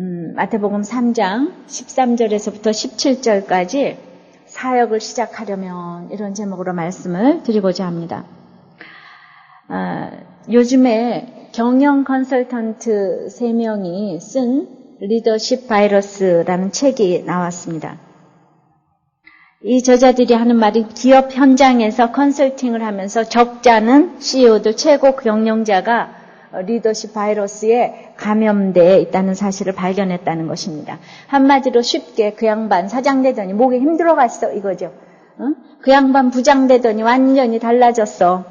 마태복음 3장 13절에서부터 17절까지 사역을 시작하려면 이런 제목으로 말씀을 드리고자 합니다. 요즘에 경영 컨설턴트 3명이 쓴 리더십 바이러스라는 책이 나왔습니다. 이 저자들이 하는 말이 기업 현장에서 컨설팅을 하면서 적자는 CEO도 최고 경영자가 리더십 바이러스에 감염되어 있다는 사실을 발견했다는 것입니다. 한마디로 쉽게 그 양반 사장 되더니 목이 힘들어갔어 이거죠. 그 양반 부장 되더니 완전히 달라졌어.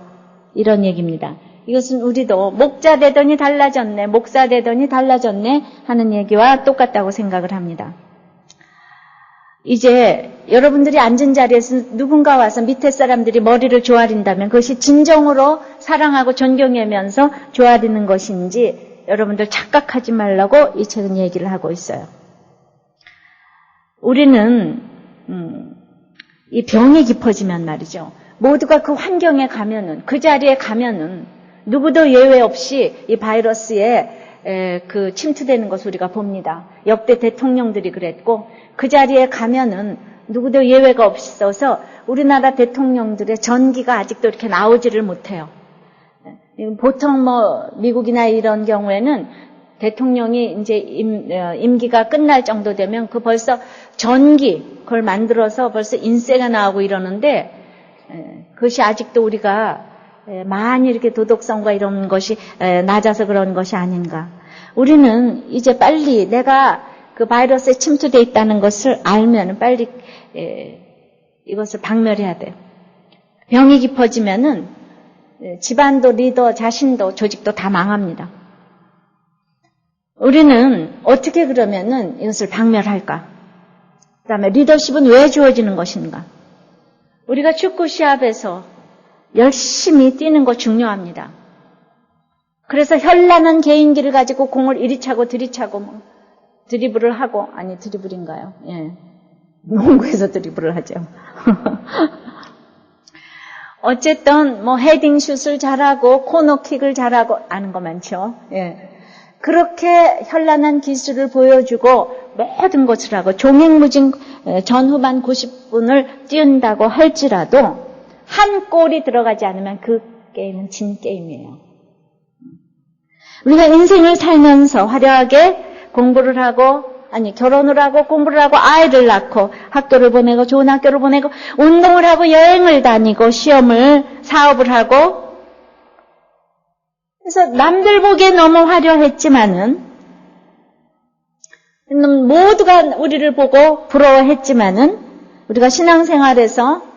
이런 얘기입니다. 이것은 우리도 목자 되더니 달라졌네, 목사 되더니 달라졌네 하는 얘기와 똑같다고 생각을 합니다. 이제 여러분들이 앉은 자리에서 누군가 와서 밑에 사람들이 머리를 조아린다면 그것이 진정으로 사랑하고 존경하면서 조아리는 것인지 여러분들 착각하지 말라고 이 책은 얘기를 하고 있어요. 우리는 이 병이 깊어지면 말이죠. 모두가 그 환경에 가면은, 그 자리에 가면은 누구도 예외 없이 이 바이러스에 그 침투되는 것을 우리가 봅니다. 역대 대통령들이 그랬고 그 자리에 가면은 누구도 예외가 없어서 우리나라 대통령들의 전기가 아직도 이렇게 나오지를 못해요. 보통 미국이나 이런 경우에는 대통령이 이제 임기가 끝날 정도 되면 그 벌써 전기 그걸 만들어서 벌써 인쇄가 나오고 이러는데 그것이 아직도 우리가 많이 이렇게 도덕성과 이런 것이 낮아서 그런 것이 아닌가. 우리는 이제 빨리 내가 그 바이러스에 침투되어 있다는 것을 알면 빨리 이것을 박멸해야 돼요. 병이 깊어지면은 집안도 리더 자신도 조직도 다 망합니다. 우리는 어떻게 그러면은 이것을 박멸할까? 그다음에 리더십은 왜 주어지는 것인가? 우리가 축구 시합에서 열심히 뛰는 거 중요합니다. 그래서 현란한 개인기를 가지고 공을 이리 차고 저리 차고 드리블을 하고, 아니 드리블인가요? 예. 농구에서 드리블을 하죠. 어쨌든 헤딩슛을 잘하고 코너킥을 잘하고 아는 거 많죠. 예. 그렇게 현란한 기술을 보여주고 모든 것을 하고 종횡무진 전후반 90분을 뛴다고 할지라도 한 골이 들어가지 않으면 그 게임은 진 게임이에요. 우리가 인생을 살면서 화려하게 공부를 하고 결혼을 하고 공부를 하고 아이를 낳고 학교를 보내고 좋은 학교를 보내고 운동을 하고 여행을 다니고 사업을 하고 그래서 남들 보기에 너무 화려했지만은 모두가 우리를 보고 부러워했지만은 우리가 신앙생활에서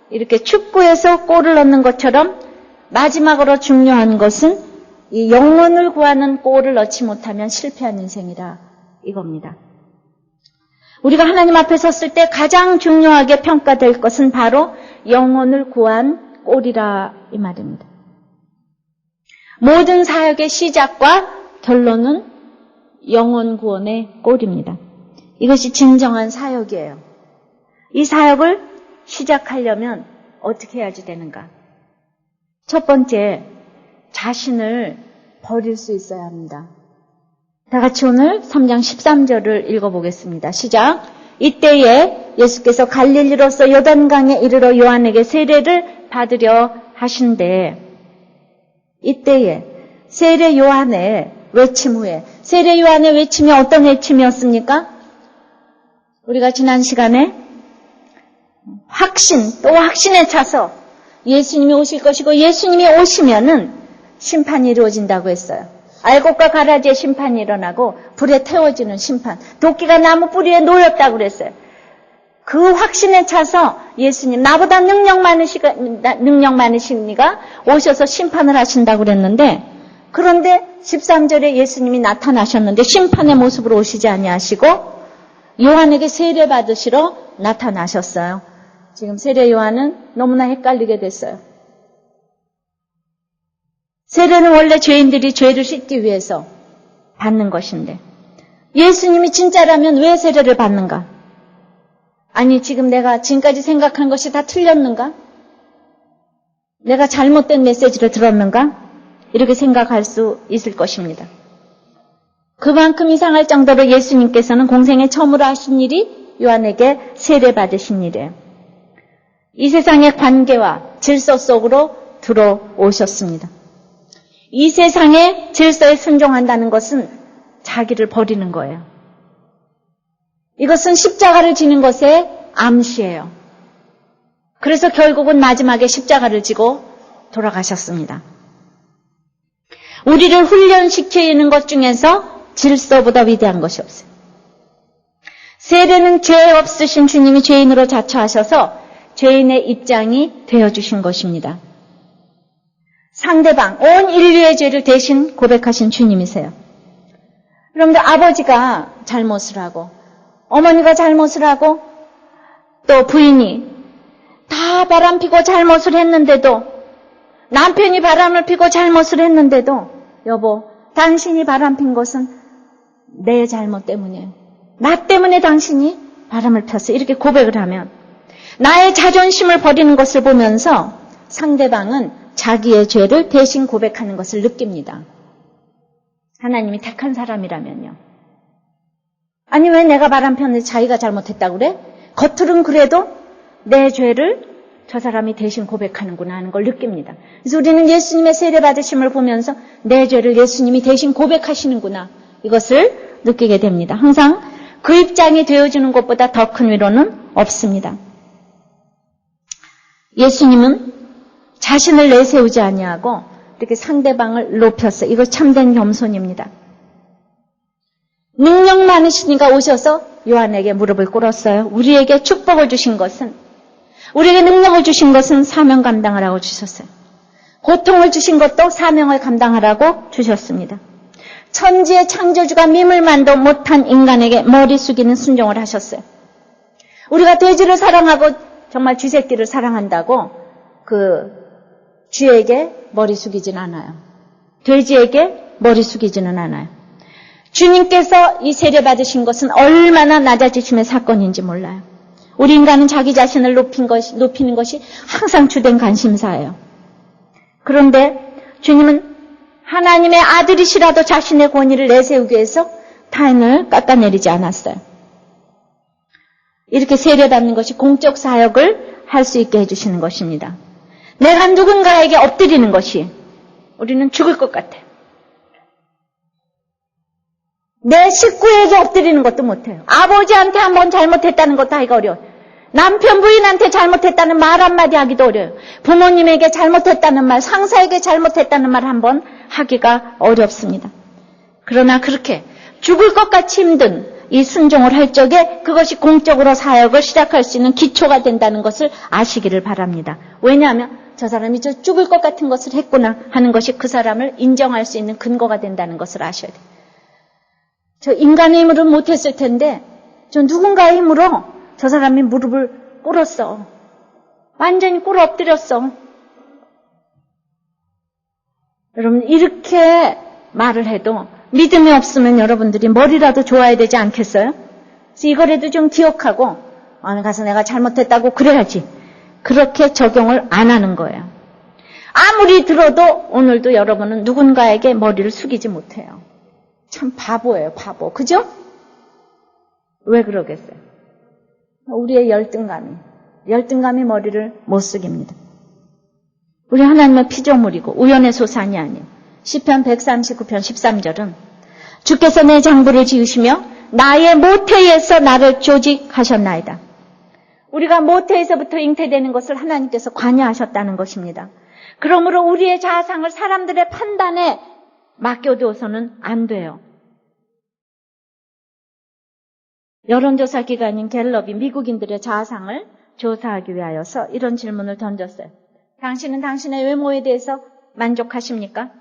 이렇게 축구에서 골을 넣는 것처럼 마지막으로 중요한 것은 이 영혼을 구하는 골을 넣지 못하면 실패한 인생이라 이겁니다. 우리가 하나님 앞에 섰을 때 가장 중요하게 평가될 것은 바로 영혼을 구한 골이라 이 말입니다. 모든 사역의 시작과 결론은 영혼 구원의 골입니다. 이것이 진정한 사역이에요. 이 사역을 시작하려면 어떻게 해야지 되는가? 첫 번째, 자신을 버릴 수 있어야 합니다. 다 같이 오늘 3장 13절을 읽어보겠습니다. 시작. 이때에 예수께서 갈릴리로서 요단강에 이르러 요한에게 세례를 받으려 하신대. 이때에 세례 요한의 외침 후에 세례 요한의 외침이 어떤 외침이었습니까? 우리가 지난 시간에 또 확신에 차서 예수님이 오실 것이고 예수님이 오시면은 심판이 이루어진다고 했어요. 알곡과 가라지의 심판이 일어나고 불에 태워지는 심판. 도끼가 나무 뿌리에 놓였다고 그랬어요. 그 확신에 차서 예수님 나보다 능력 많으시니까 오셔서 심판을 하신다고 그랬는데 그런데 13절에 예수님이 나타나셨는데 심판의 모습으로 오시지 아니하시고 요한에게 세례 받으시러 나타나셨어요. 지금 세례 요한은 너무나 헷갈리게 됐어요. 세례는 원래 죄인들이 죄를 씻기 위해서 받는 것인데 예수님이 진짜라면 왜 세례를 받는가? 아니 지금 내가 지금까지 생각한 것이 다 틀렸는가? 내가 잘못된 메시지를 들었는가? 이렇게 생각할 수 있을 것입니다. 그만큼 이상할 정도로 예수님께서는 공생에 처음으로 하신 일이 요한에게 세례받으신 일이에요. 이 세상의 관계와 질서 속으로 들어오셨습니다. 이 세상의 질서에 순종한다는 것은 자기를 버리는 거예요. 이것은 십자가를 지는 것의 암시예요. 그래서 결국은 마지막에 십자가를 지고 돌아가셨습니다. 우리를 훈련시키는 것 중에서 질서보다 위대한 것이 없어요. 세례는 죄 없으신 주님이 죄인으로 자처하셔서 죄인의 입장이 되어주신 것입니다. 상대방, 온 인류의 죄를 대신 고백하신 주님이세요. 여러분들, 아버지가 잘못을 하고 어머니가 잘못을 하고 또 부인이 다 바람피고 잘못을 했는데도, 남편이 바람을 피고 잘못을 했는데도, 여보, 당신이 바람핀 것은 내 잘못 때문이에요. 나 때문에 당신이 바람을 폈어. 이렇게 고백을 하면 나의 자존심을 버리는 것을 보면서 상대방은 자기의 죄를 대신 고백하는 것을 느낍니다. 하나님이 택한 사람이라면요. 아니, 왜 내가 바람 폈는데 자기가 잘못했다고 그래? 겉으로는 그래도 내 죄를 저 사람이 대신 고백하는구나 하는 걸 느낍니다. 그래서 우리는 예수님의 세례 받으심을 보면서 내 죄를 예수님이 대신 고백하시는구나, 이것을 느끼게 됩니다. 항상 그 입장이 되어주는 것보다 더 큰 위로는 없습니다. 예수님은 자신을 내세우지 아니하고 이렇게 상대방을 높였어요. 이거 참된 겸손입니다. 능력 많으시니까 오셔서 요한에게 무릎을 꿇었어요. 우리에게 축복을 주신 것은, 우리에게 능력을 주신 것은 사명 감당하라고 주셨어요. 고통을 주신 것도 사명을 감당하라고 주셨습니다. 천지의 창조주가 미물만도 못한 인간에게 머리 숙이는 순종을 하셨어요. 우리가 돼지를 사랑하고 정말 쥐새끼를 사랑한다고 그 쥐에게 머리 숙이진 않아요. 돼지에게 머리 숙이지는 않아요. 주님께서 이 세례 받으신 것은 얼마나 낮아지심의 사건인지 몰라요. 우리 인간은 자기 자신을 높이는 것이 항상 주된 관심사예요. 그런데 주님은 하나님의 아들이시라도 자신의 권위를 내세우기 위해서 타인을 깎아내리지 않았어요. 이렇게 세례받는 것이 공적 사역을 할 수 있게 해주시는 것입니다. 내가 누군가에게 엎드리는 것이, 우리는 죽을 것 같아요. 내 식구에게 엎드리는 것도 못해요. 아버지한테 한번 잘못했다는 것도 하기가 어려워요. 남편 부인한테 잘못했다는 말 한마디 하기도 어려워요. 부모님에게 잘못했다는 말, 상사에게 잘못했다는 말 한번 하기가 어렵습니다. 그러나 그렇게 죽을 것 같이 힘든 이 순종을 할 적에 그것이 공적으로 사역을 시작할 수 있는 기초가 된다는 것을 아시기를 바랍니다. 왜냐하면 저 사람이 저 죽을 것 같은 것을 했구나 하는 것이 그 사람을 인정할 수 있는 근거가 된다는 것을 아셔야 돼요. 저 인간의 힘으로는 못했을 텐데 저 누군가의 힘으로 저 사람이 무릎을 꿇었어. 완전히 꿇어 엎드렸어. 여러분, 이렇게 말을 해도 믿음이 없으면 여러분들이 머리라도 좋아야 되지 않겠어요? 그래서 이거라도 좀 기억하고 가서 내가 잘못했다고 그래야지. 그렇게 적용을 안 하는 거예요. 아무리 들어도 오늘도 여러분은 누군가에게 머리를 숙이지 못해요. 참 바보예요, 바보. 그죠? 왜 그러겠어요? 우리의 열등감이 머리를 못 숙입니다. 우리 하나님의 피조물이고 우연의 소산이 아니에요. 시편 139편 13절은 주께서 내 장부를 지으시며 나의 모태에서 나를 조직하셨나이다. 우리가 모태에서부터 잉태되는 것을 하나님께서 관여하셨다는 것입니다. 그러므로 우리의 자아상을 사람들의 판단에 맡겨두어서는 안 돼요. 여론조사 기관인 갤럽이 미국인들의 자아상을 조사하기 위하여서 이런 질문을 던졌어요. 당신은 당신의 외모에 대해서 만족하십니까?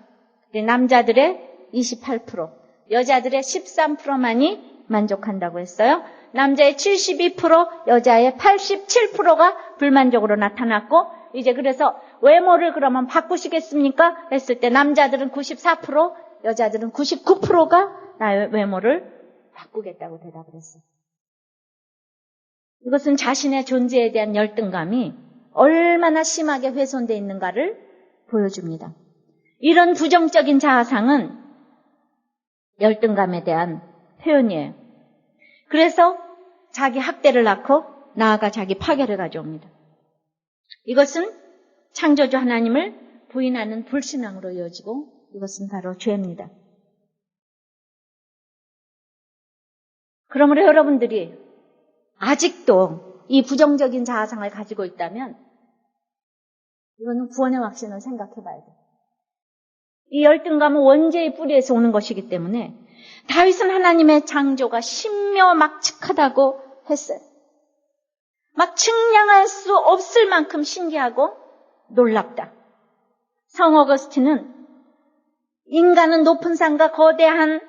남자들의 28%, 여자들의 13%만이 만족한다고 했어요. 남자의 72%, 여자의 87%가 불만족으로 나타났고, 이제 그래서 외모를 그러면 바꾸시겠습니까? 했을 때 남자들은 94%, 여자들은 99%가 나의 외모를 바꾸겠다고 대답을 했어요. 이것은 자신의 존재에 대한 열등감이 얼마나 심하게 훼손되어 있는가를 보여줍니다. 이런 부정적인 자아상은 열등감에 대한 표현이에요. 그래서 자기 학대를 낳고 나아가 자기 파괴를 가져옵니다. 이것은 창조주 하나님을 부인하는 불신앙으로 이어지고 이것은 바로 죄입니다. 그러므로 여러분들이 아직도 이 부정적인 자아상을 가지고 있다면 이거는 구원의 확신을 생각해 봐야 돼요. 이 열등감은 원죄의 뿌리에서 오는 것이기 때문에 다윗은 하나님의 창조가 신묘막측하다고 했어요. 막 측량할 수 없을 만큼 신기하고 놀랍다. 성 어거스틴은 인간은 높은 산과 거대한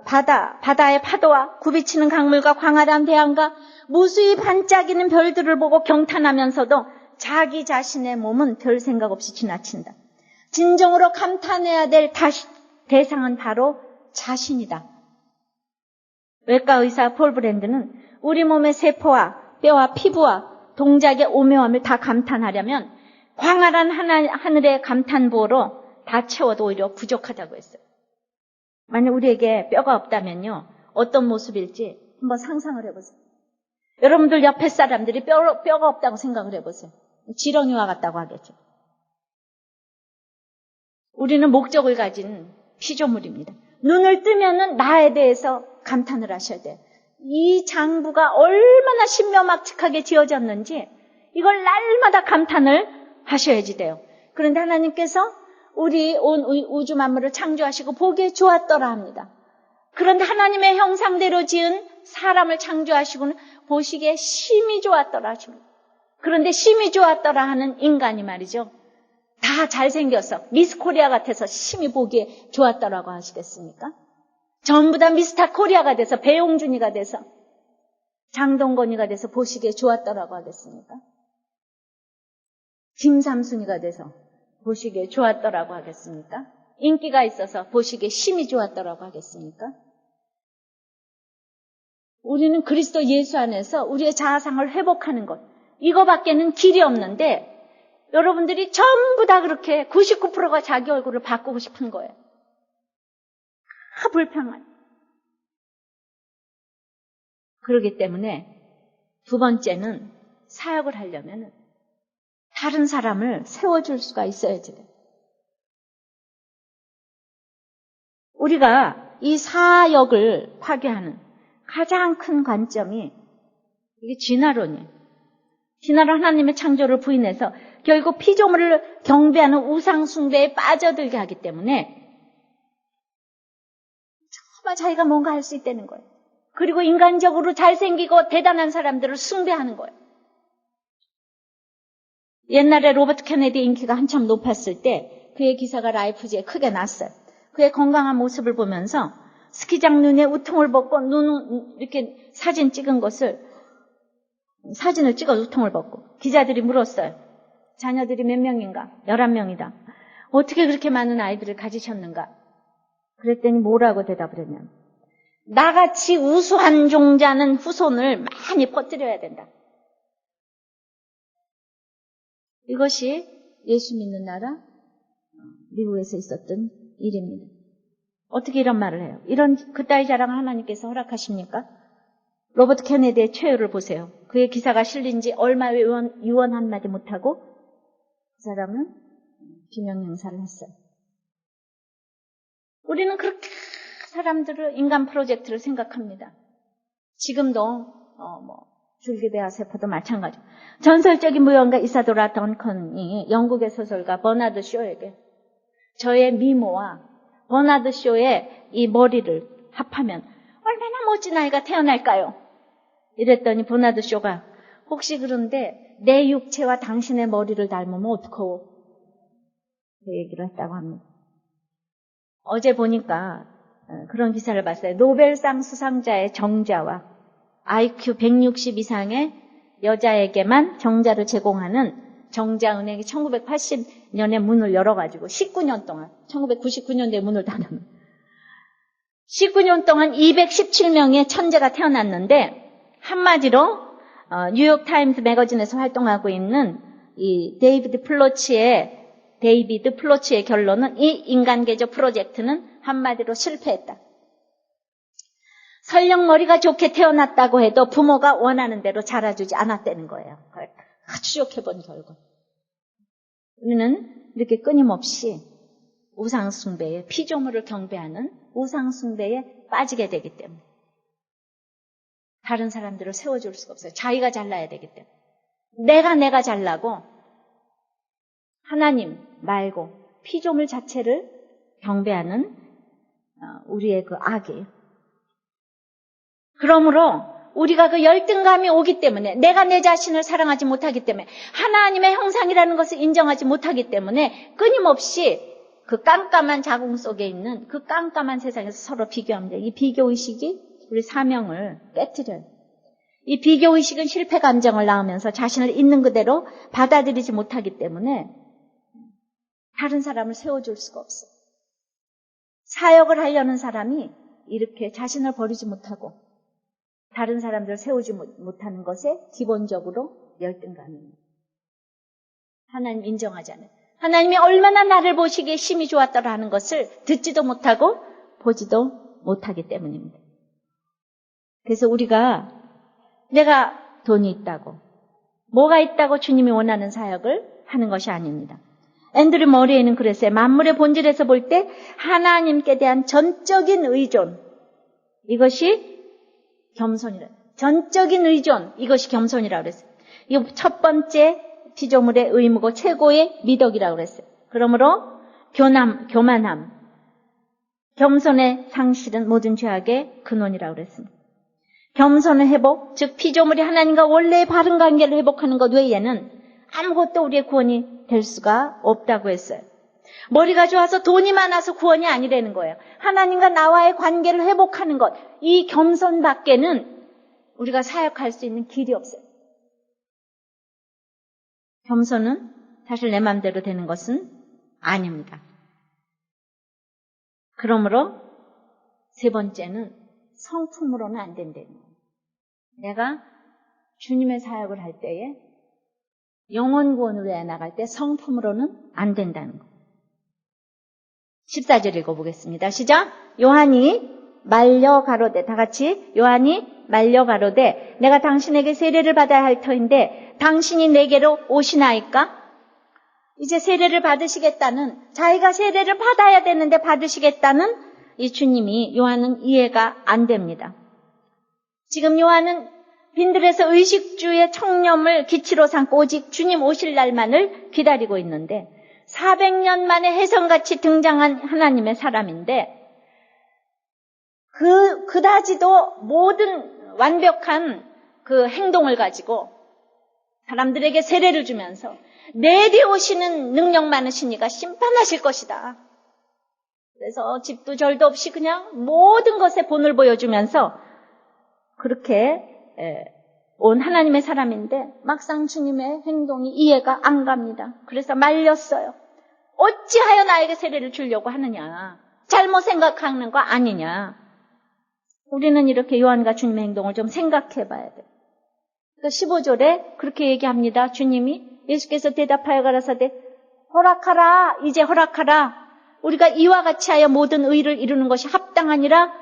바다의 파도와 굽이치는 강물과 광활한 대양과 무수히 반짝이는 별들을 보고 경탄하면서도 자기 자신의 몸은 별 생각 없이 지나친다. 진정으로 감탄해야 될 대상은 바로 자신이다. 외과 의사 폴 브랜드는 우리 몸의 세포와 뼈와 피부와 동작의 오묘함을 다 감탄하려면 광활한 하늘의 감탄부호로 다 채워도 오히려 부족하다고 했어요. 만약 우리에게 뼈가 없다면요, 어떤 모습일지 한번 상상을 해보세요. 여러분들 옆에 사람들이 뼈가 없다고 생각을 해보세요. 지렁이와 같다고 하겠죠. 우리는 목적을 가진 피조물입니다. 눈을 뜨면은 나에 대해서 감탄을 하셔야 돼요. 이 장부가 얼마나 신묘막측하게 지어졌는지 이걸 날마다 감탄을 하셔야지 돼요. 그런데 하나님께서 우리 온 우주 만물을 창조하시고 보기에 좋았더라 합니다. 그런데 하나님의 형상대로 지은 사람을 창조하시고는 보시기에 심히 좋았더라 하십니다. 그런데 심히 좋았더라 하는 인간이 말이죠, 다 잘생겨서 미스 코리아 같아서 심히 보기에 좋았더라고 하시겠습니까? 전부 다 미스터 코리아가 돼서 배용준이가 돼서 장동건이가 돼서 보시기에 좋았더라고 하겠습니까? 김삼순이가 돼서 보시기에 좋았더라고 하겠습니까? 인기가 있어서 보시기에 심히 좋았더라고 하겠습니까? 우리는 그리스도 예수 안에서 우리의 자아상을 회복하는 것, 이거밖에는 길이 없는데 여러분들이 전부 다 그렇게 99%가 자기 얼굴을 바꾸고 싶은 거예요. 다 불평한. 그렇기 때문에 두 번째는 사역을 하려면 다른 사람을 세워줄 수가 있어야지 돼요. 우리가 이 사역을 파괴하는 가장 큰 관점이 이게 진화론이에요. 진화론 하나님의 창조를 부인해서 결국 피조물을 경배하는 우상 숭배에 빠져들게 하기 때문에 정말 자기가 뭔가 할 수 있다는 거예요. 그리고 인간적으로 잘생기고 대단한 사람들을 숭배하는 거예요. 옛날에 로버트 케네디 인기가 한참 높았을 때 그의 기사가 라이프지에 크게 났어요. 그의 건강한 모습을 보면서 스키장 눈에 우통을 벗고 눈 이렇게 사진 찍은 것을 사진을 찍어 우통을 벗고 기자들이 물었어요. 자녀들이 몇 명인가? 11명이다. 어떻게 그렇게 많은 아이들을 가지셨는가? 그랬더니 뭐라고 대답을 했냐면 나같이 우수한 종자는 후손을 많이 퍼뜨려야 된다. 이것이 예수 믿는 나라 미국에서 있었던 일입니다. 어떻게 이런 말을 해요? 이런 그따위 자랑을 하나님께서 허락하십니까? 로버트 케네디의 최후를 보세요. 그의 기사가 실린 지 얼마 유언 한마디 못하고 그 사람은 비명행사를 했어요. 우리는 그렇게 사람들을 인간 프로젝트를 생각합니다. 지금도 줄기대화 세포도 마찬가지. 전설적인 무용가 이사도라 던컨이 영국의 소설가 버나드 쇼에게 저의 미모와 버나드 쇼의 이 머리를 합하면 얼마나 멋진 아이가 태어날까요? 이랬더니 버나드 쇼가 혹시 그런데 내 육체와 당신의 머리를 닮으면 어떡하오? 그 얘기를 했다고 합니다. 어제 보니까 그런 기사를 봤어요. 노벨상 수상자의 정자와 IQ 160 이상의 여자에게만 정자를 제공하는 정자은행이 1980년에 문을 열어가지고 19년 동안 1999년도에 문을 닫았는 19년 동안 217명의 천재가 태어났는데 한마디로 뉴욕타임스 매거진에서 활동하고 있는 이 데이비드 플로치의 결론은 이 인간계적 프로젝트는 한마디로 실패했다. 설령 머리가 좋게 태어났다고 해도 부모가 원하는 대로 자라주지 않았다는 거예요. 아주 좋게 본 결과. 우리는 이렇게 끊임없이 우상숭배에, 피조물을 경배하는 우상숭배에 빠지게 되기 때문에 다른 사람들을 세워줄 수가 없어요. 자기가 잘나야 되기 때문에. 내가 잘나고 하나님 말고 피조물 자체를 경배하는 우리의 그 악이에요. 그러므로 우리가 그 열등감이 오기 때문에, 내가 내 자신을 사랑하지 못하기 때문에, 하나님의 형상이라는 것을 인정하지 못하기 때문에 끊임없이 그 깜깜한 자궁 속에 있는 그 깜깜한 세상에서 서로 비교합니다. 이 비교의식이 우리 사명을 깨뜨려요. 이 비교의식은 실패 감정을 낳으면서 자신을 있는 그대로 받아들이지 못하기 때문에 다른 사람을 세워줄 수가 없어요. 사역을 하려는 사람이 이렇게 자신을 버리지 못하고 다른 사람들을 세우지 못하는 것에 기본적으로 열등감입니다. 하나님 인정하지 않아요. 하나님이 얼마나 나를 보시기에 심히 좋았더라 하는 것을 듣지도 못하고 보지도 못하기 때문입니다. 그래서 우리가 내가 돈이 있다고, 뭐가 있다고 주님이 원하는 사역을 하는 것이 아닙니다. 앤드류 머레이는 그랬어요. 만물의 본질에서 볼 때 하나님께 대한 전적인 의존, 이것이 겸손이라. 전적인 의존, 이것이 겸손이라고 그랬어요. 이거 첫 번째 피조물의 의무고 최고의 미덕이라고 그랬어요. 그러므로 교만함, 겸손의 상실은 모든 죄악의 근원이라고 그랬습니다. 겸손의 회복, 즉 피조물이 하나님과 원래의 바른 관계를 회복하는 것 외에는 아무것도 우리의 구원이 될 수가 없다고 했어요. 머리가 좋아서 돈이 많아서 구원이 아니라는 거예요. 하나님과 나와의 관계를 회복하는 것, 이 겸손밖에는 우리가 사역할 수 있는 길이 없어요. 겸손은 사실 내 마음대로 되는 것은 아닙니다. 그러므로 세 번째는 성품으로는 안 된다는 거예요. 내가 주님의 사역을 할 때에 영혼 구원을 위해 나갈 때 성품으로는 안 된다는 거예요. 14절 읽어보겠습니다. 시작. 요한이 말려 가로되, 다 같이 요한이 말려 가로되 내가 당신에게 세례를 받아야 할 터인데 당신이 내게로 오시나이까? 이제 세례를 받으시겠다는, 자기가 세례를 받아야 되는데 받으시겠다는 이 주님이 요한은 이해가 안 됩니다. 지금 요한은 빈들에서 의식주의 청렴을 기치로 삼고 오직 주님 오실 날만을 기다리고 있는데 400년 만에 혜성같이 등장한 하나님의 사람인데 그다지도 모든 완벽한 그 행동을 가지고 사람들에게 세례를 주면서 내 뒤에 오시는 능력 많으신 이가 심판하실 것이다. 그래서 집도 절도 없이 그냥 모든 것에 본을 보여주면서 그렇게 온 하나님의 사람인데 막상 주님의 행동이 이해가 안 갑니다. 그래서 말렸어요. 어찌하여 나에게 세례를 주려고 하느냐. 잘못 생각하는 거 아니냐. 우리는 이렇게 요한과 주님의 행동을 좀 생각해 봐야 돼요. 15절에 그렇게 얘기합니다. 주님이 예수께서 대답하여 가라사대 허락하라, 이제 허락하라. 우리가 이와 같이 하여 모든 의를 이루는 것이 합당하니라.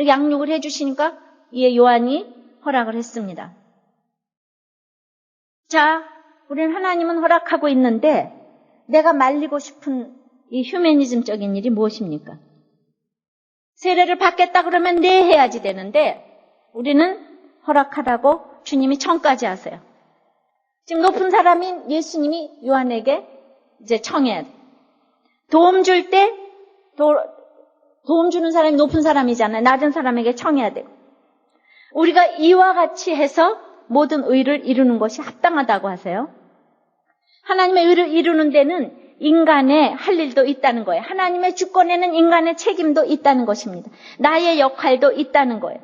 양육을 해주시니까 이에 요한이 허락을 했습니다. 자, 우리는 하나님은 허락하고 있는데 내가 말리고 싶은 이 휴머니즘적인 일이 무엇입니까? 세례를 받겠다 그러면 네 해야지 되는데 우리는 허락하라고 주님이 청까지 하세요. 지금 높은 사람인 예수님이 요한에게 이제 청해야 돼. 도움 줄 때 도움 주는 사람이 높은 사람이잖아요. 낮은 사람에게 청해야 되고. 우리가 이와 같이 해서 모든 의를 이루는 것이 합당하다고 하세요. 하나님의 의를 이루는 데는 인간의 할 일도 있다는 거예요. 하나님의 주권에는 인간의 책임도 있다는 것입니다. 나의 역할도 있다는 거예요.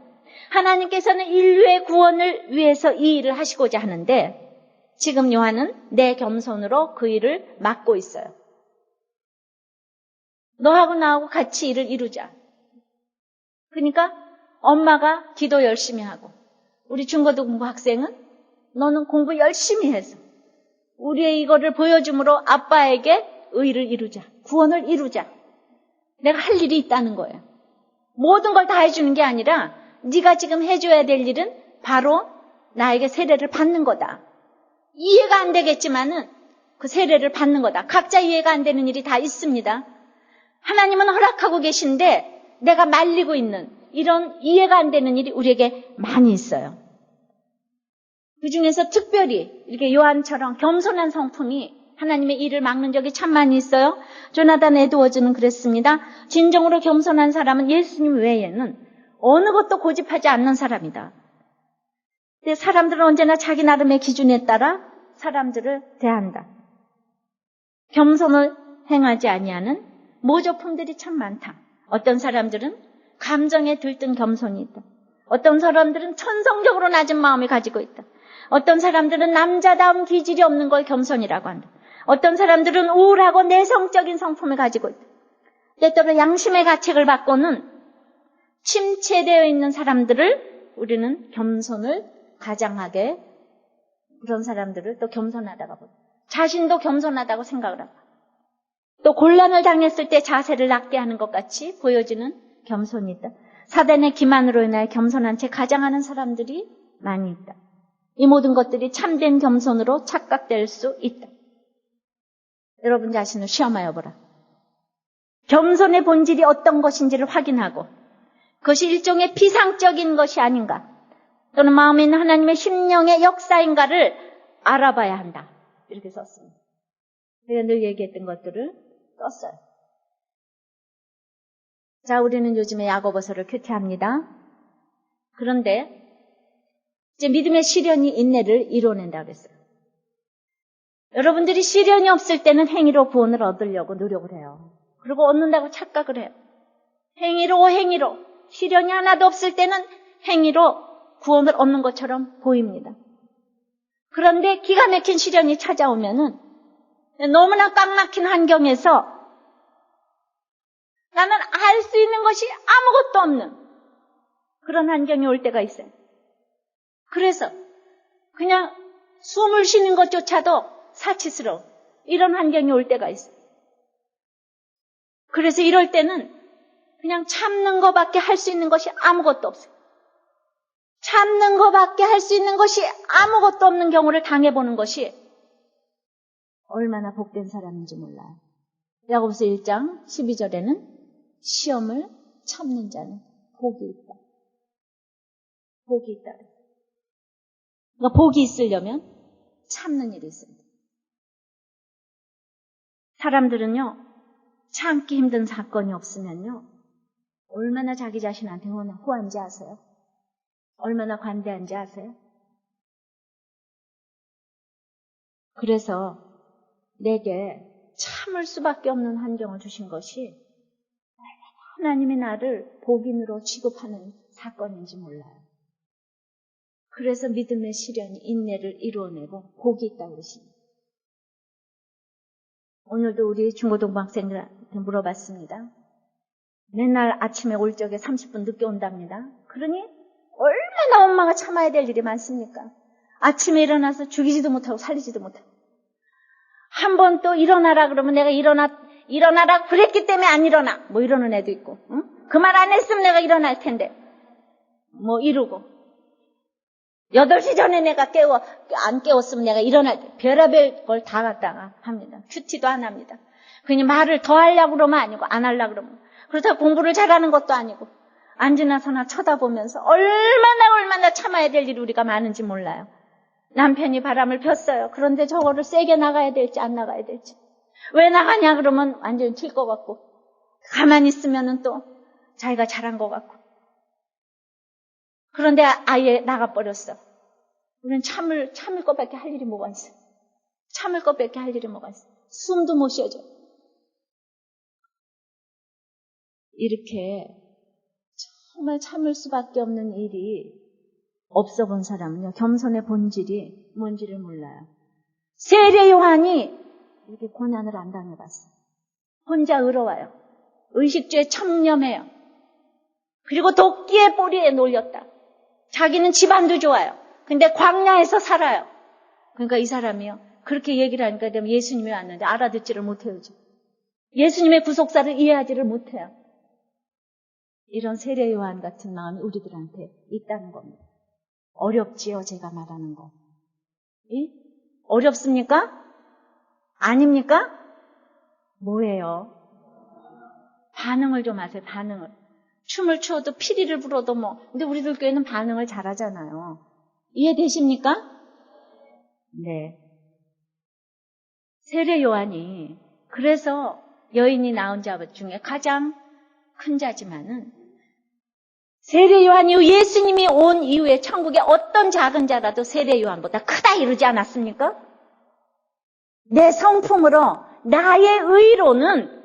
하나님께서는 인류의 구원을 위해서 이 일을 하시고자 하는데 지금 요한은 내 겸손으로 그 일을 맡고 있어요. 너하고 나하고 같이 일을 이루자. 그러니까 엄마가 기도 열심히 하고 우리 중고등부 학생은 너는 공부 열심히 해서 우리의 이거를 보여줌으로 아빠에게 의를 이루자. 구원을 이루자. 내가 할 일이 있다는 거예요. 모든 걸 다 해주는 게 아니라 네가 지금 해줘야 될 일은 바로 나에게 세례를 받는 거다. 이해가 안 되겠지만은 그 세례를 받는 거다. 각자 이해가 안 되는 일이 다 있습니다. 하나님은 허락하고 계신데 내가 말리고 있는 이런 이해가 안 되는 일이 우리에게 많이 있어요. 그 중에서 특별히 이렇게 요한처럼 겸손한 성품이 하나님의 일을 막는 적이 참 많이 있어요. 조나단 에드워즈는 그랬습니다. 진정으로 겸손한 사람은 예수님 외에는 어느 것도 고집하지 않는 사람이다. 근데 사람들은 언제나 자기 나름의 기준에 따라 사람들을 대한다. 겸손을 행하지 아니하는 모조품들이 참 많다. 어떤 사람들은 감정에 들뜬 겸손이 있다. 어떤 사람들은 천성적으로 낮은 마음을 가지고 있다. 어떤 사람들은 남자다운 기질이 없는 걸 겸손이라고 한다. 어떤 사람들은 우울하고 내성적인 성품을 가지고 있다. 때때로 양심의 가책을 받고는 침체되어 있는 사람들을 우리는 겸손을 가장하게, 그런 사람들을 또 겸손하다고 보다. 자신도 겸손하다고 생각을 하고, 또 곤란을 당했을 때 자세를 낮게 하는 것 같이 보여지는 겸손이 있다. 사단의 기만으로 인하여 겸손한 채 가장하는 사람들이 많이 있다. 이 모든 것들이 참된 겸손으로 착각될 수 있다. 여러분 자신을 시험하여 보라. 겸손의 본질이 어떤 것인지를 확인하고 그것이 일종의 피상적인 것이 아닌가, 또는 마음에 있는 하나님의 심령의 역사인가를 알아봐야 한다. 이렇게 썼습니다. 제가 늘 얘기했던 것들을 썼어요. 자, 우리는 요즘에 야고보서를 큐티합니다. 그런데 이제 믿음의 시련이 인내를 이뤄낸다고 그랬어요. 여러분들이 시련이 없을 때는 행위로 구원을 얻으려고 노력을 해요. 그리고 얻는다고 착각을 해요. 행위로 시련이 하나도 없을 때는 행위로 구원을 얻는 것처럼 보입니다. 그런데 기가 막힌 시련이 찾아오면은 너무나 꽉 막힌 환경에서 나는 할 수 있는 것이 아무것도 없는 그런 환경이 올 때가 있어요. 그래서 그냥 숨을 쉬는 것조차도 사치스러워. 이런 환경이 올 때가 있어요. 그래서 이럴 때는 그냥 참는 것밖에 할 수 있는 것이 아무것도 없어요. 참는 것밖에 할 수 있는 것이 아무것도 없는 경우를 당해보는 것이 얼마나 복된 사람인지 몰라요. 야고보서 1장 12절에는 시험을 참는 자는 복이 있다. 복이 있다. 그러니까 복이 있으려면 참는 일이 있습니다. 사람들은요, 참기 힘든 사건이 없으면요, 얼마나 자기 자신한테 호한지 아세요? 얼마나 관대한지 아세요? 그래서 내게 참을 수밖에 없는 환경을 주신 것이 하나님이 나를 복인으로 취급하는 사건인지 몰라요. 그래서 믿음의 시련이 인내를 이루어내고 복이 있다고 그러십니다. 오늘도 우리 중고등부 학생들한테 물어봤습니다. 맨날 아침에 올 적에 30분 늦게 온답니다. 그러니 얼마나 엄마가 참아야 될 일이 많습니까? 아침에 일어나서 죽이지도 못하고 살리지도 못하고, 한 번 또 일어나라 그러면 내가 일어나라 그랬기 때문에 안 일어나, 뭐 이러는 애도 있고, 응? 그 말 안 했으면 내가 일어날 텐데 뭐 이러고, 8시 전에 내가 안 깨웠으면 내가 일어날 때, 별의별 걸 다 갖다가 합니다. 큐티도 안 합니다. 그냥 말을 더 하려고 그러면 아니고 안 하려고 그러면, 그렇다고 공부를 잘하는 것도 아니고 앉으나 서나 쳐다보면서 얼마나 참아야 될 일이 우리가 많은지 몰라요. 남편이 바람을 폈어요. 그런데 저거를 세게 나가야 될지 안 나가야 될지, 왜 나가냐 그러면 완전히 튈 것 같고, 가만히 있으면은 또 자기가 잘한 것 같고, 그런데 아예 나가버렸어. 우리는 참을 것밖에 할 일이 뭐가 있어? 참을 것밖에 할 일이 뭐가 있어? 숨도 못 쉬어줘. 이렇게 정말 참을 수밖에 없는 일이 없어 본 사람은요, 겸손의 본질이 뭔지를 몰라요. 세례 요한이 이렇게 고난을 안 당해봤어요. 혼자 의로워요. 의식주에 청렴해요. 그리고 도끼의 뿌리에 놀렸다. 자기는 집안도 좋아요. 근데 광야에서 살아요. 그러니까 이 사람이요, 그렇게 얘기를 하니까 예수님이 왔는데 알아듣지를 못해요. 예수님의 구속사를 이해하지를 못해요. 이런 세례 요한 같은 마음이 우리들한테 있다는 겁니다. 어렵지요, 제가 말하는 거. 어렵습니까? 아닙니까? 뭐예요? 반응을 좀 하세요, 반응을. 춤을 추어도 피리를 불어도 뭐. 근데 우리들 교회는 반응을 잘하잖아요. 이해되십니까? 네. 세례 요한이 그래서 여인이 낳은 자 중에 가장 큰 자지만은 세례 요한이 예수님이 온 이후에 천국에 어떤 작은 자라도 세례 요한보다 크다 이러지 않았습니까? 내 성품으로 나의 의로는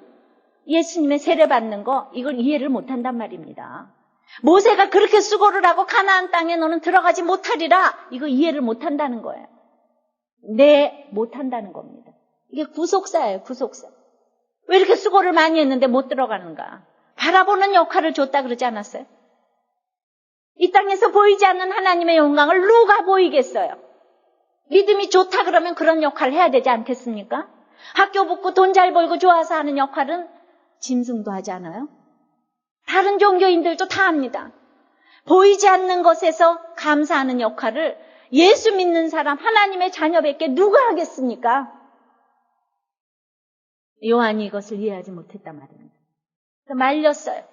예수님의 세례 받는 거 이걸 이해를 못한단 말입니다. 모세가 그렇게 수고를 하고 가나안 땅에 너는 들어가지 못하리라 이거 이해를 못한다는 거예요. 못한다는 겁니다. 이게 구속사예요, 구속사. 왜 이렇게 수고를 많이 했는데 못 들어가는가? 바라보는 역할을 줬다 그러지 않았어요? 이 땅에서 보이지 않는 하나님의 영광을 누가 보이겠어요? 믿음이 좋다 그러면 그런 역할을 해야 되지 않겠습니까? 학교 붙고 돈 잘 벌고 좋아서 하는 역할은 짐승도 하지 않아요? 다른 종교인들도 다 합니다. 보이지 않는 것에서 감사하는 역할을 예수 믿는 사람, 하나님의 자녀밖에 누가 하겠습니까? 요한이 이것을 이해하지 못했단 말입니다. 그래서 말렸어요.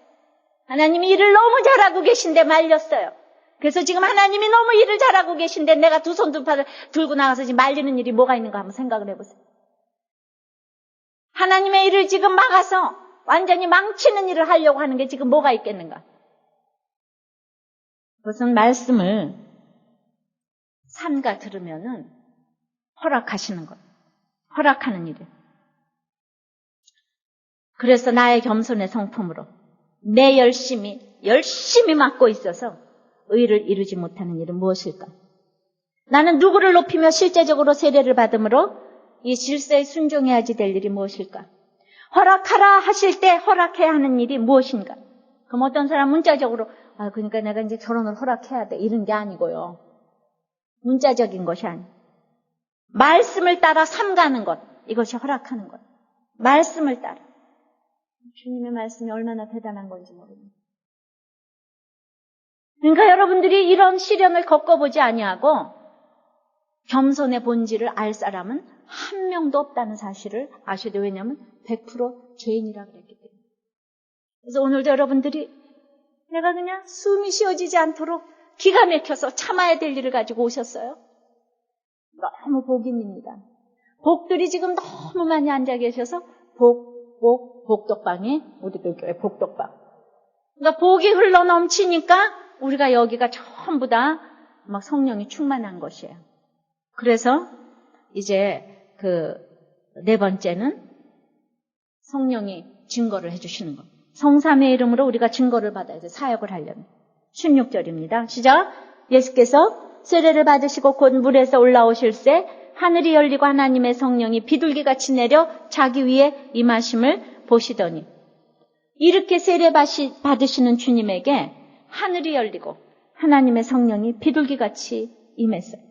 하나님이 일을 너무 잘하고 계신데 말렸어요. 그래서 지금 하나님이 너무 일을 잘하고 계신데 내가 두 손 두 팔을 들고 나가서 지금 말리는 일이 뭐가 있는가 한번 생각을 해보세요. 하나님의 일을 지금 막아서 완전히 망치는 일을 하려고 하는 게 지금 뭐가 있겠는가? 그것은 말씀을 삼가 들으면은 허락하시는 것, 허락하는 일이에요. 그래서 나의 겸손의 성품으로 내 열심히 맡고 있어서 의를 이루지 못하는 일은 무엇일까? 나는 누구를 높이며 실제적으로 세례를 받음으로 이 질서에 순종해야지 될 일이 무엇일까? 허락하라 하실 때 허락해야 하는 일이 무엇인가? 그럼 어떤 사람 문자적으로 그러니까 내가 이제 결혼을 허락해야 돼 이런 게 아니고요. 문자적인 것이 아니에요. 말씀을 따라 삼가는 것, 이것이 허락하는 것. 말씀을 따라. 주님의 말씀이 얼마나 대단한 건지 모릅니다. 그러니까 여러분들이 이런 시련을 겪어보지 아니하고 겸손의 본질을 알 사람은 한 명도 없다는 사실을 아셔야 돼요. 왜냐하면 100% 죄인이라 그랬기 때문에. 그래서 오늘도 여러분들이 내가 그냥 숨이 쉬어지지 않도록 기가 막혀서 참아야 될 일을 가지고 오셨어요. 너무 복인입니다. 복들이 지금 너무 많이 앉아 계셔서 복덕방에 우리들 교회 복덕방. 그러니까 복이 흘러 넘치니까 우리가 여기가 전부 다 막 성령이 충만한 것이에요. 그래서 이제 네 번째는 성령이 증거를 해주시는 것. 성삼의 이름으로 우리가 증거를 받아야 돼. 사역을 하려면. 16절입니다. 시작. 예수께서 세례를 받으시고 곧 물에서 올라오실새 하늘이 열리고 하나님의 성령이 비둘기같이 내려 자기 위에 임하심을 보시더니 이렇게 세례 받으시는 주님에게 하늘이 열리고 하나님의 성령이 비둘기같이 임했어요.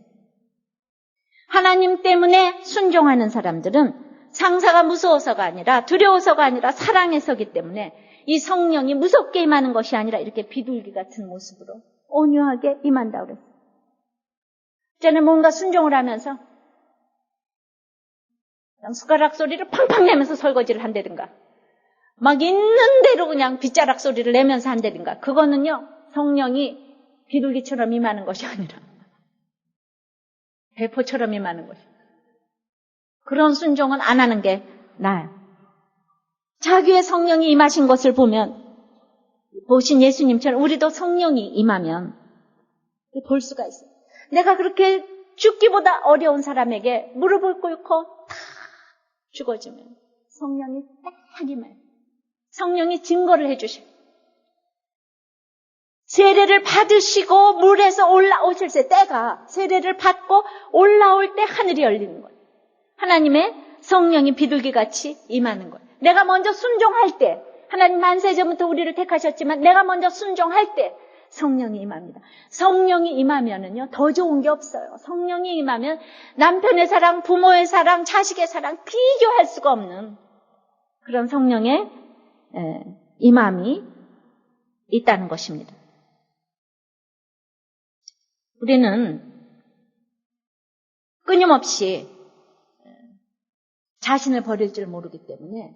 하나님 때문에 순종하는 사람들은 상사가 무서워서가 아니라 두려워서가 아니라 사랑해서기 때문에 이 성령이 무섭게 임하는 것이 아니라 이렇게 비둘기 같은 모습으로 온유하게 임한다고 그랬어요. 이제는 뭔가 순종을 하면서 그냥 숟가락 소리를 팡팡 내면서 설거지를 한다든가 막 있는 대로 그냥 빗자락 소리를 내면서 한다든가 그거는요 성령이 비둘기처럼 임하는 것이 아니라 배포처럼 임하는 것이 그런 순종은 안 하는 게 나아요. 자기의 성령이 임하신 것을 보신 예수님처럼 우리도 성령이 임하면 볼 수가 있어요. 내가 그렇게 죽기보다 어려운 사람에게 무릎을 꿇고 탁 죽어주면 성령이 딱 임해요. 성령이 증거를 해주셔요. 세례를 받으시고 물에서 올라오실 때가 세례를 받고 올라올 때 하늘이 열리는 거예요. 하나님의 성령이 비둘기같이 임하는 거예요. 내가 먼저 순종할 때 하나님 만세 전부터 우리를 택하셨지만 내가 먼저 순종할 때 성령이 임합니다. 성령이 임하면은요 더 좋은 게 없어요. 성령이 임하면 남편의 사랑, 부모의 사랑, 자식의 사랑 비교할 수가 없는 그런 성령의 임함이 있다는 것입니다. 우리는 끊임없이 자신을 버릴 줄 모르기 때문에,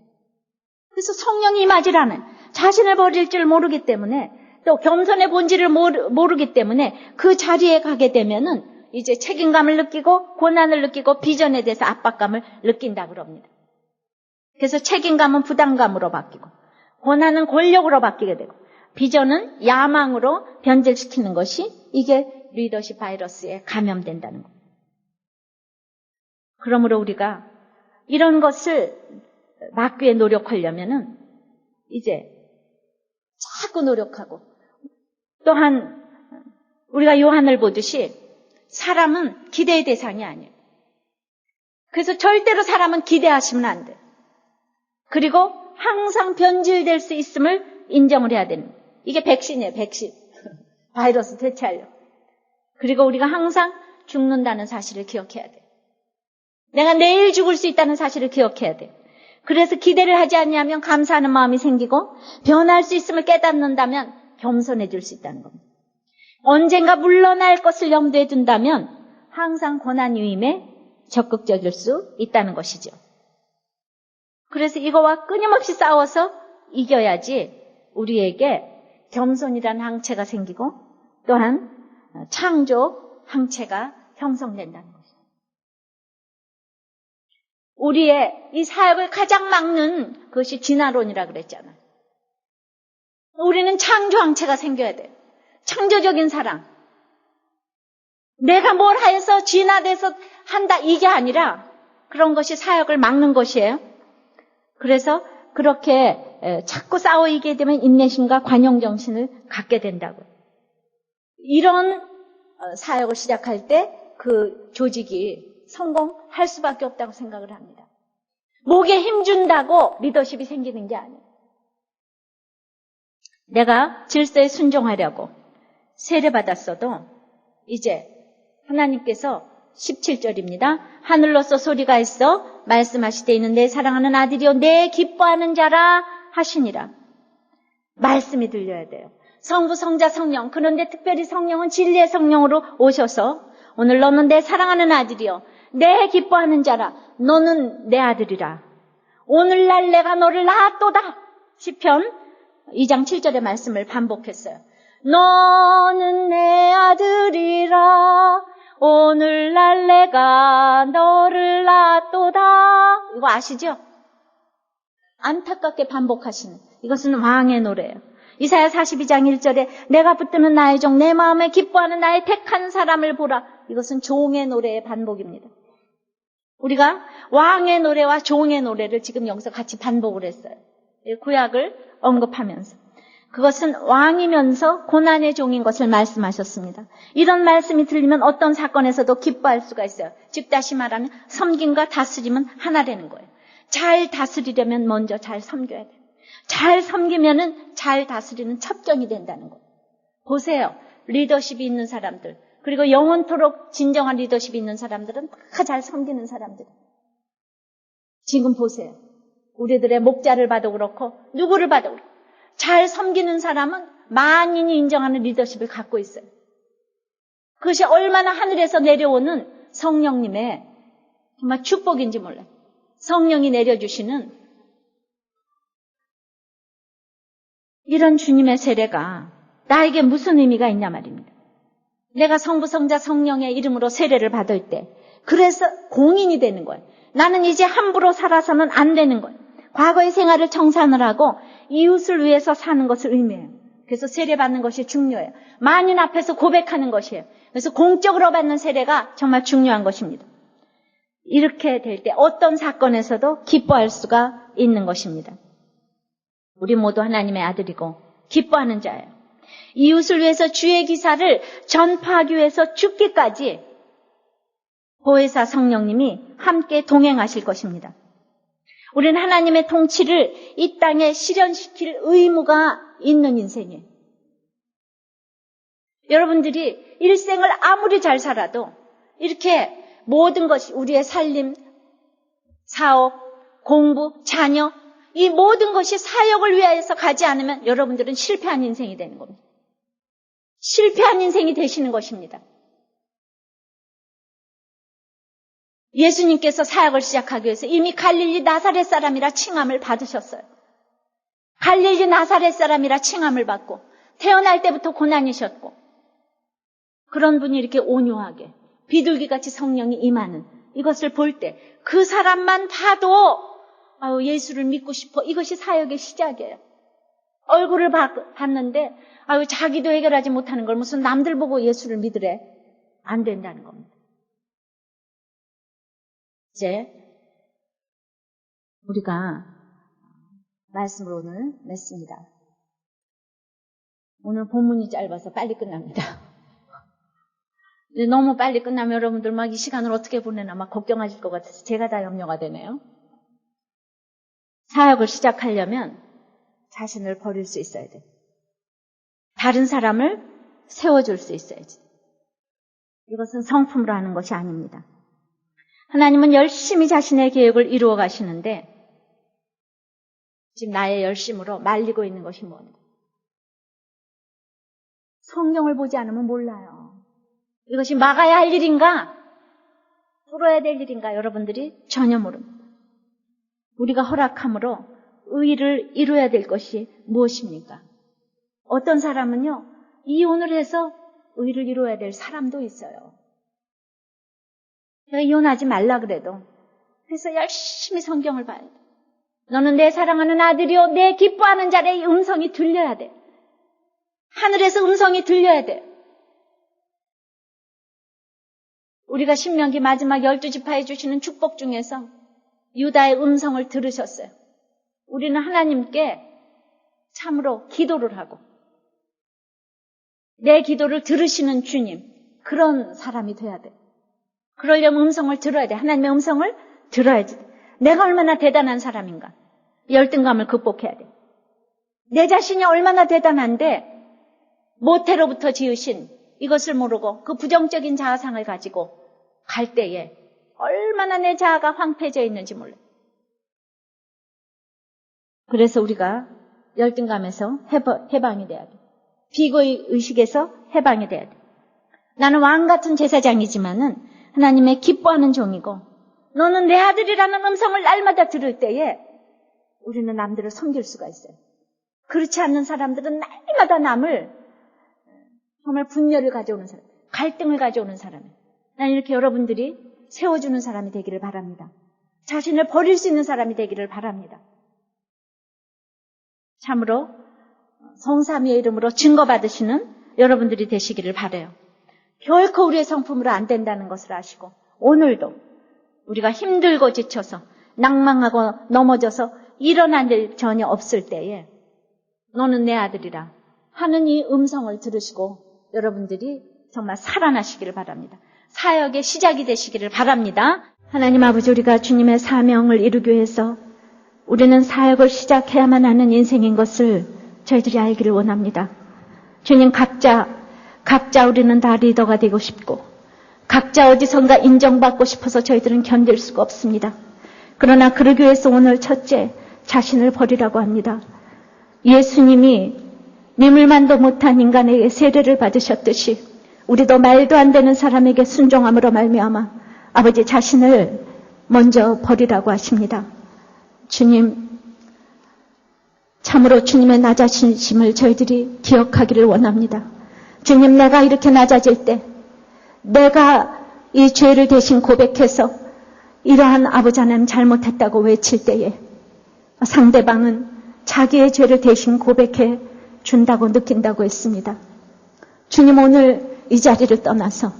그래서 성령이 임하질 않아요. 자신을 버릴 줄 모르기 때문에, 또 겸손의 본질을 모르기 때문에 그 자리에 가게 되면은 이제 책임감을 느끼고 고난을 느끼고 비전에 대해서 압박감을 느낀다 그럽니다. 그래서 책임감은 부담감으로 바뀌고 고난은 권력으로 바뀌게 되고 비전은 야망으로 변질시키는 것이 이게 리더십 바이러스에 감염된다는 겁니다. 그러므로 우리가 이런 것을 막기 위해 노력하려면은 이제 자꾸 노력하고, 또한 우리가 요한을 보듯이 사람은 기대의 대상이 아니에요. 그래서 절대로 사람은 기대하시면 안 돼요. 그리고 항상 변질될 수 있음을 인정을 해야 됩니다. 이게 백신이에요, 백신. 바이러스 대체하려고. 그리고 우리가 항상 죽는다는 사실을 기억해야 돼요. 내가 내일 죽을 수 있다는 사실을 기억해야 돼요. 그래서 기대를 하지 않냐면 감사하는 마음이 생기고, 변할 수 있음을 깨닫는다면 겸손해질 수 있다는 겁니다. 언젠가 물러날 것을 염두에 둔다면 항상 고난 유임에 적극적일 수 있다는 것이죠. 그래서 이거와 끊임없이 싸워서 이겨야지 우리에게 겸손이라는 항체가 생기고 또한 창조 항체가 형성된다는 것이죠. 우리의 이 사역을 가장 막는 그것이 진화론이라 그랬잖아요. 우리는 창조 항체가 생겨야 돼요. 창조적인 사랑. 내가 뭘 해서 진화돼서 한다 이게 아니라 그런 것이 사역을 막는 것이에요. 그래서 그렇게 자꾸 싸워 이기게 되면 인내심과 관용정신을 갖게 된다고요. 이런 사역을 시작할 때 그 조직이 성공할 수밖에 없다고 생각을 합니다. 목에 힘준다고 리더십이 생기는 게 아니에요. 내가 질서에 순종하려고 세례받았어도 이제 하나님께서 17절입니다. 하늘로서 소리가 있어 말씀하시되 이는 내 사랑하는 아들이요 내 기뻐하는 자라 하시니라. 말씀이 들려야 돼요. 성부, 성자, 성령. 그런데 특별히 성령은 진리의 성령으로 오셔서 오늘 너는 내 사랑하는 아들이요 내 기뻐하는 자라. 너는 내 아들이라. 오늘날 내가 너를 낳았도다. 시편 2장 7절의 말씀을 반복했어요. 너는 내 아들이라. 오늘날 내가 너를 낳았도다. 이거 아시죠? 안타깝게 반복하시는, 이것은 왕의 노래예요. 이사야 42장 1절에 내가 붙드는 나의 종 내 마음에 기뻐하는 나의 택한 사람을 보라. 이것은 종의 노래의 반복입니다. 우리가 왕의 노래와 종의 노래를 지금 여기서 같이 반복을 했어요. 구약을 언급하면서. 그것은 왕이면서 고난의 종인 것을 말씀하셨습니다. 이런 말씀이 들리면 어떤 사건에서도 기뻐할 수가 있어요. 즉 다시 말하면 섬김과 다스림은 하나라는 거예요. 잘 다스리려면 먼저 잘 섬겨야 돼요. 잘 섬기면은 잘 다스리는 첩경이 된다는 거예요. 보세요. 리더십이 있는 사람들, 그리고 영원토록 진정한 리더십이 있는 사람들은 다 잘 섬기는 사람들. 지금 보세요. 우리들의 목자를 봐도 그렇고 누구를 봐도 그렇고 잘 섬기는 사람은 만인이 인정하는 리더십을 갖고 있어요. 그것이 얼마나 하늘에서 내려오는 성령님의 정말 축복인지 몰라요. 성령이 내려주시는 이런 주님의 세례가 나에게 무슨 의미가 있냐 말입니다. 내가 성부, 성자, 성령의 이름으로 세례를 받을 때 그래서 공인이 되는 거예요. 나는 이제 함부로 살아서는 안 되는 거예요. 과거의 생활을 청산을 하고 이웃을 위해서 사는 것을 의미해요. 그래서 세례 받는 것이 중요해요. 만인 앞에서 고백하는 것이에요. 그래서 공적으로 받는 세례가 정말 중요한 것입니다. 이렇게 될 때 어떤 사건에서도 기뻐할 수가 있는 것입니다. 우리 모두 하나님의 아들이고 기뻐하는 자예요. 이웃을 위해서 주의 기사를 전파하기 위해서 죽기까지 보혜사 성령님이 함께 동행하실 것입니다. 우리는 하나님의 통치를 이 땅에 실현시킬 의무가 있는 인생이에요. 여러분들이 일생을 아무리 잘 살아도 이렇게 모든 것이 우리의 살림, 사업, 공부, 자녀 이 모든 것이 사역을 위해서 가지 않으면 여러분들은 실패한 인생이 되는 겁니다. 실패한 인생이 되시는 것입니다. 예수님께서 사역을 시작하기 위해서 이미 갈릴리 나사렛 사람이라 칭함을 받으셨어요. 갈릴리 나사렛 사람이라 칭함을 받고 태어날 때부터 고난이셨고 그런 분이 이렇게 온유하게 비둘기같이 성령이 임하는 이것을 볼 때 그 사람만 봐도 예수를 믿고 싶어. 이것이 사역의 시작이에요. 얼굴을 봤는데 자기도 해결하지 못하는 걸 무슨 남들 보고 예수를 믿으래. 안 된다는 겁니다. 이제 우리가 말씀을 오늘 맺습니다. 오늘 본문이 짧아서 빨리 끝납니다. 너무 빨리 끝나면 여러분들 막 이 시간을 어떻게 보내나 막 걱정하실 것 같아서 제가 다 염려가 되네요. 사역을 시작하려면 자신을 버릴 수 있어야 돼. 다른 사람을 세워줄 수 있어야지. 이것은 성품으로 하는 것이 아닙니다. 하나님은 열심히 자신의 계획을 이루어 가시는데 지금 나의 열심으로 말리고 있는 것이 뭔가? 성경을 보지 않으면 몰라요. 이것이 막아야 할 일인가? 풀어야 될 일인가? 여러분들이 전혀 모릅니다. 우리가 허락함으로 의를 이루어야 될 것이 무엇입니까? 어떤 사람은요, 이혼을 해서 의를 이루어야 될 사람도 있어요. 내가 이혼하지 말라 그래도 그래서 열심히 성경을 봐야 돼. 너는 내 사랑하는 아들이요, 내 기뻐하는 자의 음성이 들려야 돼. 하늘에서 음성이 들려야 돼. 우리가 신명기 마지막 12지파에 주시는 축복 중에서 유다의 음성을 들으셨어요. 우리는 하나님께 참으로 기도를 하고 내 기도를 들으시는 주님, 그런 사람이 돼야 돼. 그러려면 음성을 들어야 돼. 하나님의 음성을 들어야지. 내가 얼마나 대단한 사람인가. 열등감을 극복해야 돼. 내 자신이 얼마나 대단한데 모태로부터 지으신 이것을 모르고 그 부정적인 자아상을 가지고 갈 때에 얼마나 내 자아가 황폐해져 있는지 몰라요. 그래서 우리가 열등감에서 해방이 돼야 돼. 비고의 의식에서 해방이 돼야 돼. 나는 왕 같은 제사장이지만은 하나님의 기뻐하는 종이고 너는 내 아들이라는 음성을 날마다 들을 때에 우리는 남들을 섬길 수가 있어요. 그렇지 않는 사람들은 날마다 남을 정말 분열을 가져오는 사람, 갈등을 가져오는 사람이에요. 나는 이렇게 여러분들이 세워주는 사람이 되기를 바랍니다. 자신을 버릴 수 있는 사람이 되기를 바랍니다. 참으로 성삼위의 이름으로 증거받으시는 여러분들이 되시기를 바라요. 결코 우리의 성품으로 안 된다는 것을 아시고 오늘도 우리가 힘들고 지쳐서 낭망하고 넘어져서 일어날 일 전혀 없을 때에 너는 내 아들이라 하는 이 음성을 들으시고 여러분들이 정말 살아나시기를 바랍니다. 사역의 시작이 되시기를 바랍니다. 하나님 아버지, 우리가 주님의 사명을 이루기 위해서 우리는 사역을 시작해야만 하는 인생인 것을 저희들이 알기를 원합니다. 주님, 각자 우리는 다 리더가 되고 싶고 각자 어디선가 인정받고 싶어서 저희들은 견딜 수가 없습니다. 그러나 그러기 위해서 오늘 첫째, 자신을 버리라고 합니다. 예수님이 미물만도 못한 인간에게 세례를 받으셨듯이 우리도 말도 안 되는 사람에게 순종함으로 말미암아 아버지 자신을 먼저 버리라고 하십니다. 주님, 참으로 주님의 낮아지심을 저희들이 기억하기를 원합니다. 주님, 내가 이렇게 낮아질 때 내가 이 죄를 대신 고백해서 이러한 아버지 하나님 잘못했다고 외칠 때에 상대방은 자기의 죄를 대신 고백해 준다고 느낀다고 했습니다. 주님, 오늘 이 자리를 떠나서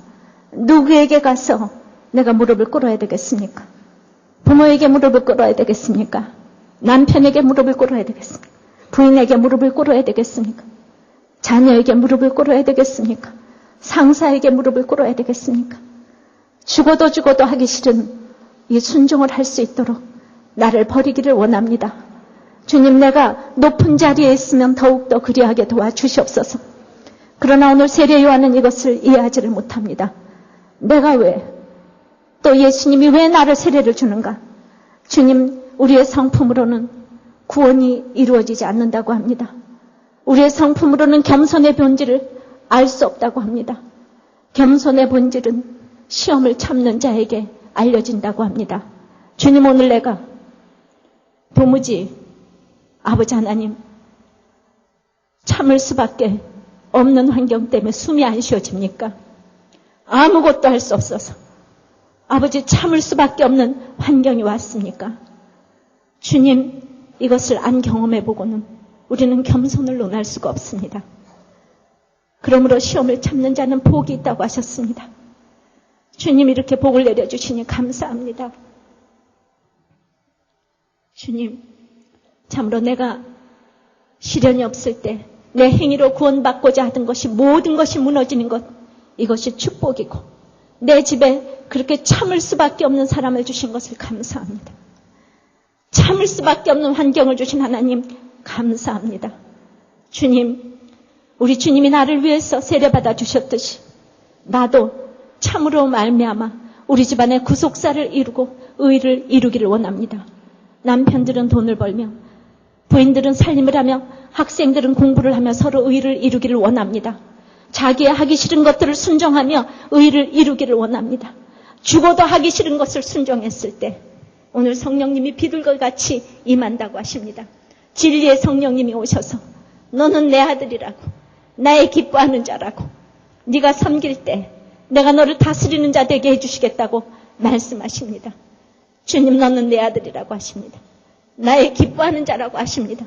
누구에게 가서 내가 무릎을 꿇어야 되겠습니까? 부모에게 무릎을 꿇어야 되겠습니까? 남편에게 무릎을 꿇어야 되겠습니까? 부인에게 무릎을 꿇어야 되겠습니까? 자녀에게 무릎을 꿇어야 되겠습니까? 상사에게 무릎을 꿇어야 되겠습니까? 죽어도 하기 싫은 이 순종을 할 수 있도록 나를 버리기를 원합니다. 주님, 내가 높은 자리에 있으면 더욱더 그리하게 도와주시옵소서. 그러나 오늘 세례 요한은 이것을 이해하지를 못합니다. 내가 왜, 또 예수님이 왜 나를 세례를 주는가? 주님, 우리의 성품으로는 구원이 이루어지지 않는다고 합니다. 우리의 성품으로는 겸손의 본질을 알 수 없다고 합니다. 겸손의 본질은 시험을 참는 자에게 알려진다고 합니다. 주님, 오늘 내가 도무지 아버지 하나님 참을 수밖에 없는 환경 때문에 숨이 안 쉬어집니까? 아무것도 할 수 없어서 아버지 참을 수밖에 없는 환경이 왔습니까? 주님, 이것을 안 경험해보고는 우리는 겸손을 논할 수가 없습니다. 그러므로 시험을 참는 자는 복이 있다고 하셨습니다. 주님, 이렇게 복을 내려주시니 감사합니다. 주님, 참으로 내가 시련이 없을 때 내 행위로 구원받고자 하던 것이 모든 것이 무너지는 것, 이것이 축복이고 내 집에 그렇게 참을 수밖에 없는 사람을 주신 것을 감사합니다. 참을 수밖에 없는 환경을 주신 하나님 감사합니다. 주님, 우리 주님이 나를 위해서 세례받아 주셨듯이 나도 참으로 말미암아 우리 집안의 구속사를 이루고 의를 이루기를 원합니다. 남편들은 돈을 벌며 부인들은 살림을 하며 학생들은 공부를 하며 서로 의를 이루기를 원합니다. 자기의 하기 싫은 것들을 순종하며 의를 이루기를 원합니다. 죽어도 하기 싫은 것을 순종했을 때 오늘 성령님이 비둘기같이 임한다고 하십니다. 진리의 성령님이 오셔서 너는 내 아들이라고, 나의 기뻐하는 자라고, 네가 섬길 때 내가 너를 다스리는 자 되게 해주시겠다고 말씀하십니다. 주님, 너는 내 아들이라고 하십니다. 나의 기뻐하는 자라고 하십니다.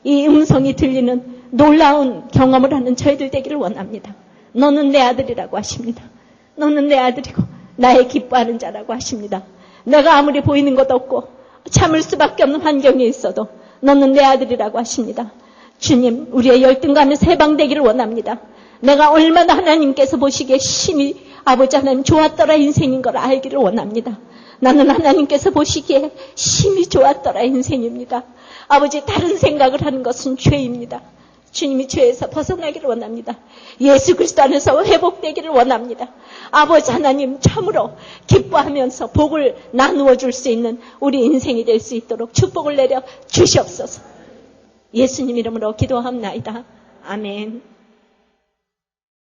이 음성이 들리는 놀라운 경험을 하는 저희들 되기를 원합니다. 너는 내 아들이라고 하십니다. 너는 내 아들이고 나의 기뻐하는 자라고 하십니다. 내가 아무리 보이는 것 없고 참을 수밖에 없는 환경에 있어도 너는 내 아들이라고 하십니다. 주님, 우리의 열등감에서 해방되기를 원합니다. 내가 얼마나 하나님께서 보시기에 심히 아버지 하나님 좋았더라 인생인 걸 알기를 원합니다. 나는 하나님께서 보시기에 심히 좋았더라 인생입니다. 아버지, 다른 생각을 하는 것은 죄입니다. 주님이 죄에서 벗어나기를 원합니다. 예수 그리스도 안에서 회복되기를 원합니다. 아버지 하나님, 참으로 기뻐하면서 복을 나누어 줄 수 있는 우리 인생이 될 수 있도록 축복을 내려 주시옵소서. 예수님 이름으로 기도합나이다. 아멘.